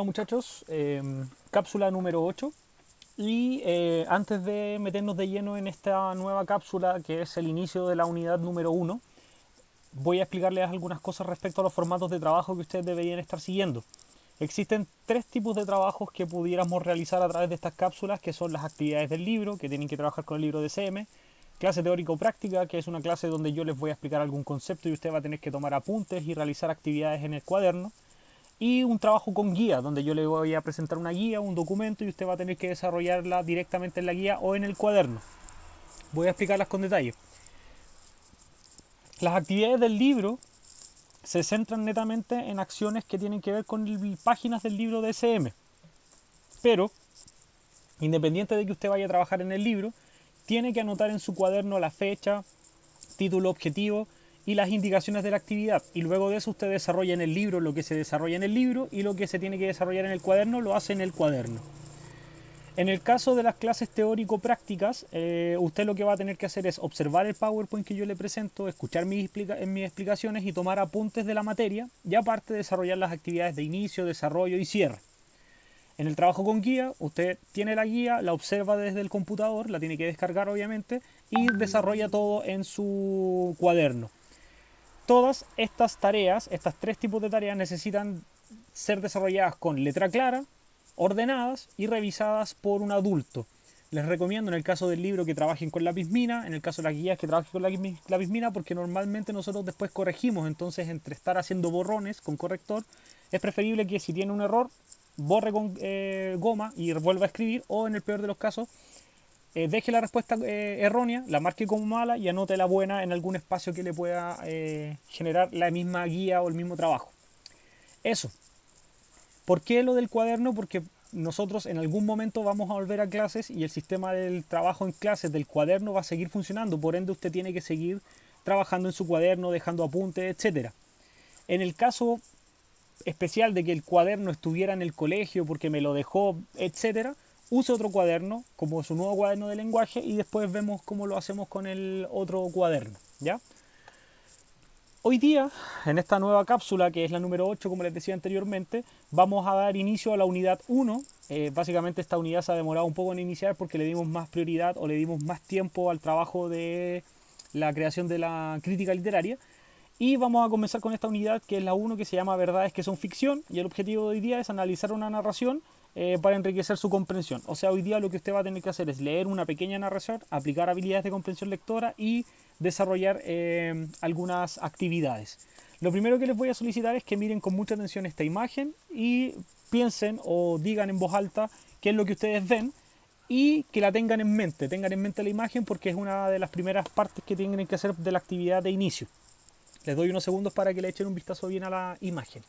Hola muchachos, cápsula número 8 y antes de meternos de lleno en esta nueva cápsula que es el inicio de la unidad número 1, voy a explicarles algunas cosas respecto a los formatos de trabajo que ustedes deberían estar siguiendo. Existen tres tipos de trabajos que pudiéramos realizar a través de estas cápsulas, que son las actividades del libro, que tienen que trabajar con el libro de CM, clase teórico-práctica, que es una clase donde yo les voy a explicar algún concepto y usted va a tener que tomar apuntes y realizar actividades en el cuaderno, y un trabajo con guía, donde yo le voy a presentar una guía, un documento y usted va a tener que desarrollarla directamente en la guía o en el cuaderno. Voy a explicarlas con detalle. Las actividades del libro se centran netamente en acciones que tienen que ver con páginas del libro de SM, pero independiente de que usted vaya a trabajar en el libro, tiene que anotar en su cuaderno la fecha, título, objetivo y las indicaciones de la actividad. Y luego de eso usted desarrolla en el libro lo que se desarrolla en el libro y lo que se tiene que desarrollar en el cuaderno lo hace en el cuaderno. En el caso de las clases teórico-prácticas, usted lo que va a tener que hacer es observar el PowerPoint que yo le presento, escuchar mis explicaciones y tomar apuntes de la materia y aparte desarrollar las actividades de inicio, desarrollo y cierre. En el trabajo con guía, usted tiene la guía, la observa desde el computador, la tiene que descargar obviamente y desarrolla todo en su cuaderno. Todas estas tareas, estas tres tipos de tareas necesitan ser desarrolladas con letra clara, ordenadas y revisadas por un adulto. Les recomiendo en el caso del libro que trabajen con lápiz mina, en el caso de las guías que trabajen con lápiz mina, porque normalmente nosotros después corregimos, entonces entre estar haciendo borrones con corrector, es preferible que si tiene un error, borre con goma y vuelva a escribir, o en el peor de los casos, deje la respuesta errónea, la marque como mala y anote la buena en algún espacio que le pueda generar la misma guía o el mismo trabajo. Eso. ¿Por qué lo del cuaderno? Porque nosotros en algún momento vamos a volver a clases y el sistema del trabajo en clases del cuaderno va a seguir funcionando, por ende usted tiene que seguir trabajando en su cuaderno, dejando apuntes, etcétera. En el caso especial de que el cuaderno estuviera en el colegio porque me lo dejó, etcétera, use otro cuaderno como su nuevo cuaderno de lenguaje y después vemos cómo lo hacemos con el otro cuaderno, ¿ya? Hoy día, en esta nueva cápsula, que es la número 8, como les decía anteriormente, vamos a dar inicio a la unidad 1. Básicamente esta unidad se ha demorado un poco en iniciar porque le dimos más prioridad o le dimos más tiempo al trabajo de la creación de la crítica literaria. Y vamos a comenzar con esta unidad que es la 1, que se llama Verdades que son ficción, y el objetivo de hoy día es analizar una narración para enriquecer su comprensión. O sea, hoy día lo que usted va a tener que hacer es leer una pequeña narración, aplicar habilidades de comprensión lectora y desarrollar algunas actividades. Lo primero que les voy a solicitar es que miren con mucha atención esta imagen y piensen o digan en voz alta qué es lo que ustedes ven y que la tengan en mente la imagen porque es una de las primeras partes que tienen que hacer de la actividad de inicio. Les doy unos segundos para que le echen un vistazo bien a la imagen.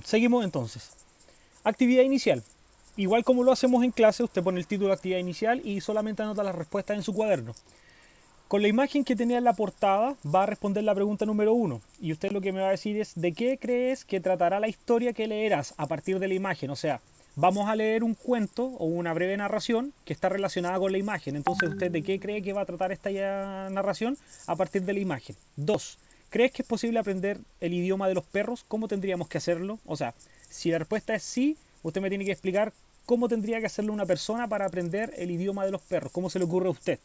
Seguimos entonces. Actividad inicial. Igual como lo hacemos en clase, usted pone el título de actividad inicial y solamente anota las respuestas en su cuaderno. Con la imagen que tenía en la portada va a responder la pregunta número 1. Y usted lo que me va a decir es ¿de qué crees que tratará la historia que leerás a partir de la imagen? O sea, vamos a leer un cuento o una breve narración que está relacionada con la imagen. Entonces, ¿usted de qué cree que va a tratar esta narración a partir de la imagen? 2. ¿Crees que es posible aprender el idioma de los perros? ¿Cómo tendríamos que hacerlo? O sea, si la respuesta es sí, usted me tiene que explicar cómo tendría que hacerlo una persona para aprender el idioma de los perros. ¿Cómo se le ocurre a usted?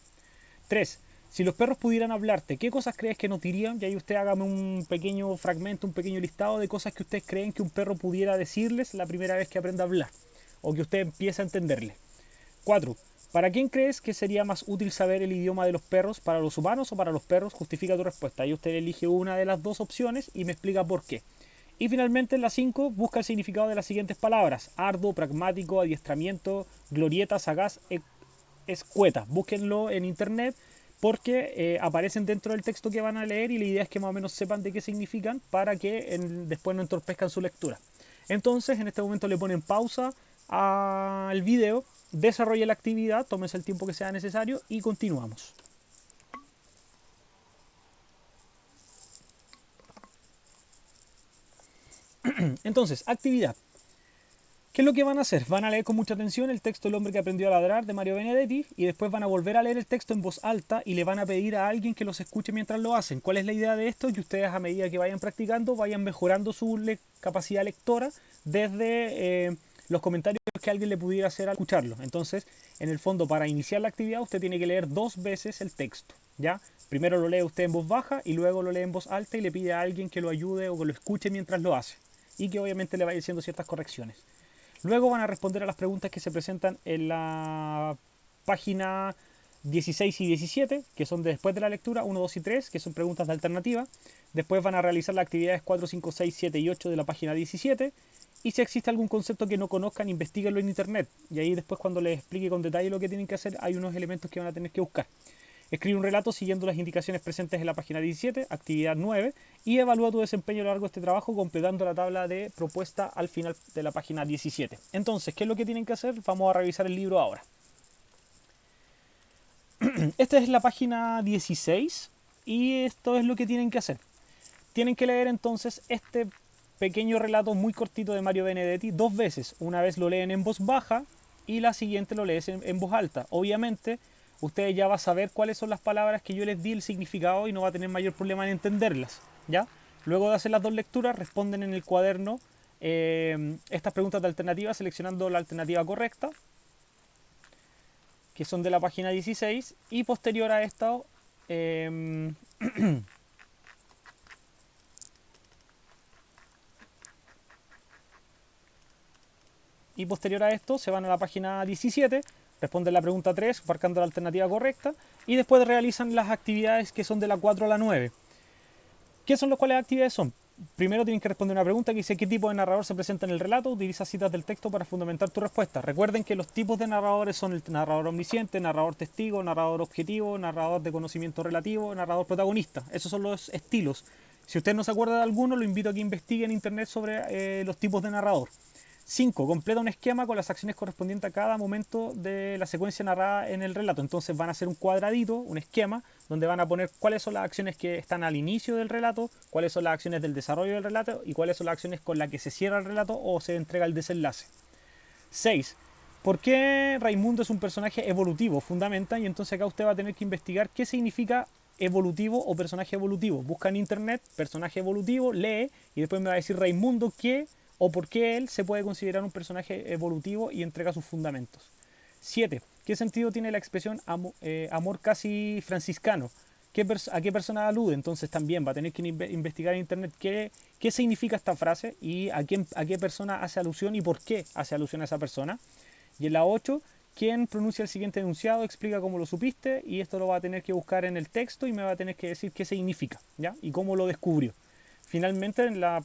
3. Si los perros pudieran hablarte, ¿qué cosas crees que nos dirían? Y ahí usted hágame un pequeño fragmento, un pequeño listado de cosas que ustedes creen que un perro pudiera decirles la primera vez que aprenda a hablar o que usted empiece a entenderle. 4. ¿Para quién crees que sería más útil saber el idioma de los perros? ¿Para los humanos o para los perros? Justifica tu respuesta. Ahí usted elige una de las dos opciones y me explica por qué. Y finalmente en la 5 busca el significado de las siguientes palabras: arduo, pragmático, adiestramiento, glorieta, sagaz, escueta. Búsquenlo en internet porque aparecen dentro del texto que van a leer y la idea es que más o menos sepan de qué significan para que después no entorpezcan su lectura. Entonces en este momento le ponen pausa al video, desarrolle la actividad, tómese el tiempo que sea necesario y continuamos. Entonces, actividad. ¿Qué es lo que van a hacer? Van a leer con mucha atención el texto El hombre que aprendió a ladrar de Mario Benedetti y después van a volver a leer el texto en voz alta y le van a pedir a alguien que los escuche mientras lo hacen. ¿Cuál es la idea de esto? Que ustedes a medida que vayan practicando vayan mejorando su capacidad lectora desde los comentarios que alguien le pudiera hacer al escucharlo. Entonces, en el fondo, para iniciar la actividad usted tiene que leer 2 veces el texto, ¿ya? Primero lo lee usted en voz baja y luego lo lee en voz alta y le pide a alguien que lo ayude o que lo escuche mientras lo hace y que obviamente le vaya haciendo ciertas correcciones. Luego van a responder a las preguntas que se presentan en la página 16 y 17, que son después de la lectura, 1, 2 y 3, que son preguntas de alternativa. Después van a realizar las actividades 4, 5, 6, 7 y 8 de la página 17. Y si existe algún concepto que no conozcan, investíguenlo en internet. Y ahí después cuando les explique con detalle lo que tienen que hacer, hay unos elementos que van a tener que buscar. Escribe un relato siguiendo las indicaciones presentes en la página 17, actividad 9, y evalúa tu desempeño a lo largo de este trabajo completando la tabla de propuesta al final de la página 17. Entonces, ¿qué es lo que tienen que hacer? Vamos a revisar el libro ahora. Esta es la página 16 y esto es lo que tienen que hacer. Tienen que leer entonces este pequeño relato muy cortito de Mario Benedetti 2 veces. Una vez lo leen en voz baja y la siguiente lo lees en voz alta. Obviamente, ustedes ya van a saber cuáles son las palabras que yo les di el significado y no va a tener mayor problema en entenderlas, ¿ya? Luego de hacer las 2 lecturas, responden en el cuaderno estas preguntas de alternativa seleccionando la alternativa correcta, que son de la página 16, y posterior a esto se van a la página 17, responden la pregunta 3 marcando la alternativa correcta y después realizan las actividades que son de la 4 a la 9. ¿Qué son cuáles actividades son? Primero tienen que responder una pregunta que dice ¿qué tipo de narrador se presenta en el relato? Utiliza citas del texto para fundamentar tu respuesta. Recuerden que los tipos de narradores son el narrador omnisciente, narrador testigo, narrador objetivo, narrador de conocimiento relativo, narrador protagonista. Esos son los estilos. Si usted no se acuerda de alguno, lo invito a que investigue en internet sobre los tipos de narrador. 5. Completa un esquema con las acciones correspondientes a cada momento de la secuencia narrada en el relato. Entonces van a hacer un cuadradito, un esquema, donde van a poner cuáles son las acciones que están al inicio del relato, cuáles son las acciones del desarrollo del relato y cuáles son las acciones con las que se cierra el relato o se entrega el desenlace. 6. ¿Por qué Raimundo es un personaje evolutivo? Fundamenta, y entonces acá usted va a tener que investigar qué significa evolutivo o personaje evolutivo. Busca en internet personaje evolutivo, lee y después me va a decir Raimundo qué o por qué él se puede considerar un personaje evolutivo y entrega sus fundamentos. 7. ¿Qué sentido tiene la expresión amor casi franciscano? ¿A qué persona alude? Entonces también va a tener que investigar en internet qué significa esta frase y a qué persona hace alusión y por qué hace alusión a esa persona. Y en la 8, ¿quién pronuncia el siguiente enunciado? Explica cómo lo supiste y esto lo va a tener que buscar en el texto y me va a tener que decir qué significa, ¿ya? Y cómo lo descubrió. Finalmente, en la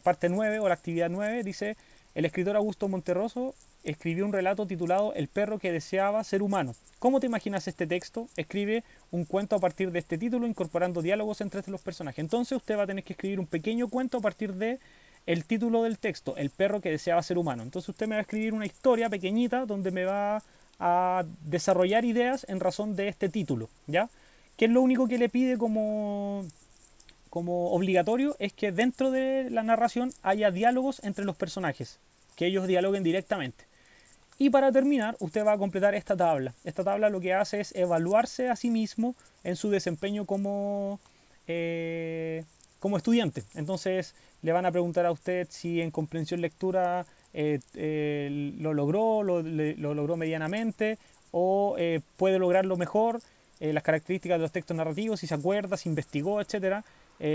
parte 9 o la actividad 9 dice, el escritor Augusto Monterroso escribió un relato titulado El perro que deseaba ser humano. ¿Cómo te imaginas este texto? Escribe un cuento a partir de este título, incorporando diálogos entre los personajes. Entonces usted va a tener que escribir un pequeño cuento a partir de el título del texto, El perro que deseaba ser humano. Entonces usted me va a escribir una historia pequeñita donde me va a desarrollar ideas en razón de este título, ¿ya? ¿Qué es lo único que le pide como obligatorio? Es que dentro de la narración haya diálogos entre los personajes, que ellos dialoguen directamente. Y para terminar, usted va a completar esta tabla. Esta tabla lo que hace es evaluarse a sí mismo en su desempeño como estudiante. Entonces le van a preguntar a usted si en comprensión lectura lo logró medianamente o puede lograrlo mejor, las características de los textos narrativos, si se acuerda, si investigó, etcétera.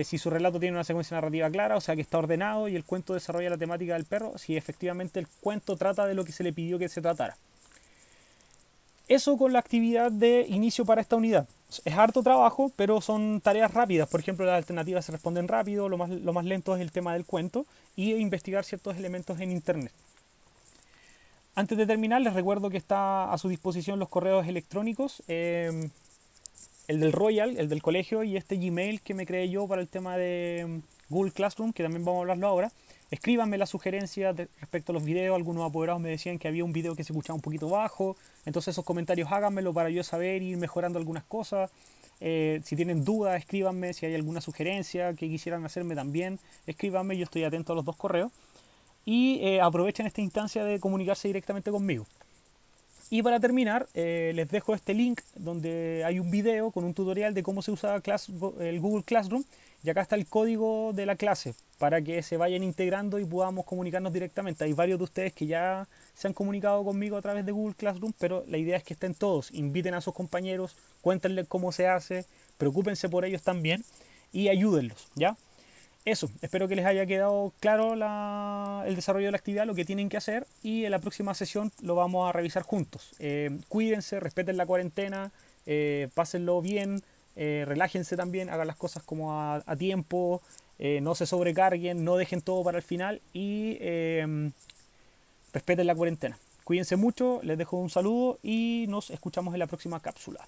Si su relato tiene una secuencia narrativa clara, o sea que está ordenado y el cuento desarrolla la temática del perro, si efectivamente el cuento trata de lo que se le pidió que se tratara. Eso con la actividad de inicio para esta unidad. Es harto trabajo, pero son tareas rápidas. Por ejemplo, las alternativas se responden rápido, lo más lento es el tema del cuento y investigar ciertos elementos en internet. Antes de terminar, les recuerdo que está a su disposición los correos electrónicos. El del Royal, el del colegio, y este Gmail que me creé yo para el tema de Google Classroom, que también vamos a hablarlo ahora. Escríbanme las sugerencias respecto a los videos. Algunos apoderados me decían que había un video que se escuchaba un poquito bajo. Entonces esos comentarios háganmelo para yo saber y ir mejorando algunas cosas. Si tienen dudas, escríbanme. Si hay alguna sugerencia que quisieran hacerme también, escríbanme. Yo estoy atento a los 2 correos. y aprovechen esta instancia de comunicarse directamente conmigo. Y para terminar, les dejo este link donde hay un video con un tutorial de cómo se usa el Google Classroom, y acá está el código de la clase para que se vayan integrando y podamos comunicarnos directamente. Hay varios de ustedes que ya se han comunicado conmigo a través de Google Classroom, pero la idea es que estén todos, inviten a sus compañeros, cuéntenles cómo se hace, preocúpense por ellos también y ayúdenlos, ¿ya? Eso, espero que les haya quedado claro el desarrollo de la actividad, lo que tienen que hacer, y en la próxima sesión lo vamos a revisar juntos. Cuídense, respeten la cuarentena, pásenlo bien, relájense también, hagan las cosas como a tiempo, no se sobrecarguen, no dejen todo para el final y respeten la cuarentena. Cuídense mucho, les dejo un saludo y nos escuchamos en la próxima cápsula.